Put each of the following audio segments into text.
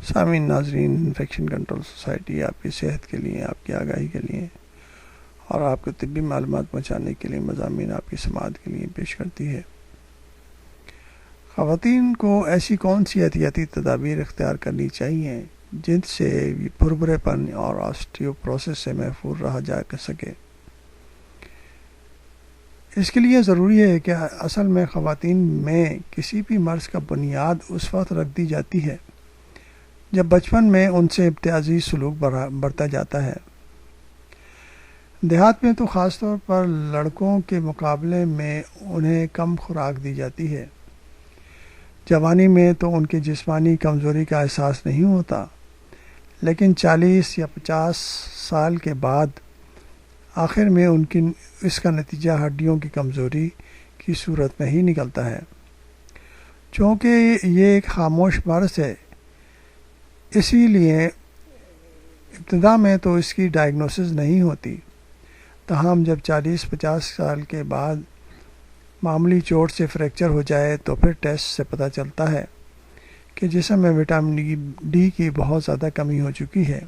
سامعین ناظرین، infection control society آپ کی صحت کے لیے، آپ کی آگاہی کے لیے اور آپ کو طبی معلومات پہنچانے کے لیے مضامین آپ کی سماعت کے لیے پیش کرتی ہے۔ خواتین کو ایسی کون سی احتیاطی تدابیر اختیار کرنی چاہیے جن سے بھربھرے پن اور آسٹیوپروسس سے محفوظ رہا جا سکے؟ اس کے لیے ضروری ہے کہ اصل میں خواتین میں کسی بھی مرض کا بنیاد اس وقت رکھ دی جاتی ہے جب بچپن میں ان سے امتیازی سلوک برتا جاتا ہے۔ دیہات میں تو خاص طور پر لڑکوں کے مقابلے میں انہیں کم خوراک دی جاتی ہے۔ جوانی میں تو ان کی جسمانی کمزوری کا احساس نہیں ہوتا، لیکن 40 یا 50 سال کے بعد آخر میں اس کا نتیجہ ہڈیوں کی کمزوری کی صورت میں ہی نکلتا ہے۔ چونکہ یہ ایک خاموش مرض ہے، اسی لیے ابتدا میں تو اس کی ڈائگنوسس نہیں ہوتی، تاہم جب 40-50 سال کے بعد معمولی چوٹ سے فریکچر ہو جائے تو پھر ٹیسٹ سے پتہ چلتا ہے کہ جسم میں وٹامن ڈی کی بہت زیادہ کمی ہو چکی ہے۔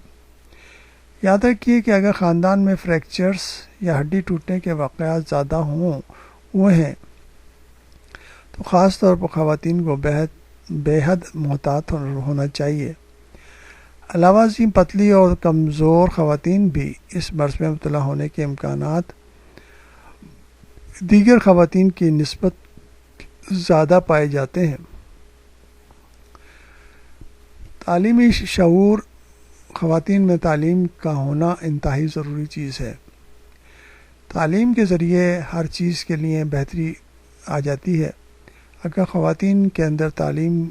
یاد رکھیے کہ اگر خاندان میں فریکچرز یا ہڈی ٹوٹنے کے واقعات زیادہ ہوئے ہیں تو خاص طور پر خواتین کو بے حد محتاط ہونا چاہیے۔ علاوہ ازیں پتلی اور کمزور خواتین بھی اس مرض میں مبتلا ہونے کے امکانات دیگر خواتین کی نسبت زیادہ پائے جاتے ہیں۔ تعلیمی شعور: خواتین میں تعلیم کا ہونا انتہائی ضروری چیز ہے۔ تعلیم کے ذریعے ہر چیز کے لیے بہتری آ جاتی ہے۔ اگر خواتین کے اندر تعلیم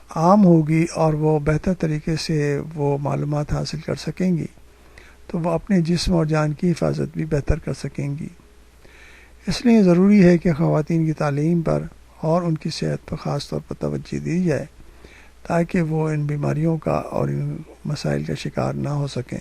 عام ہوگی اور وہ بہتر طریقے سے وہ معلومات حاصل کر سکیں گی تو وہ اپنے جسم اور جان کی حفاظت بھی بہتر کر سکیں گی۔ اس لیے ضروری ہے کہ خواتین کی تعلیم پر اور ان کی صحت پر خاص طور پر توجہ دی جائے تاکہ وہ ان بیماریوں کا اور ان مسائل کا شکار نہ ہو سکیں۔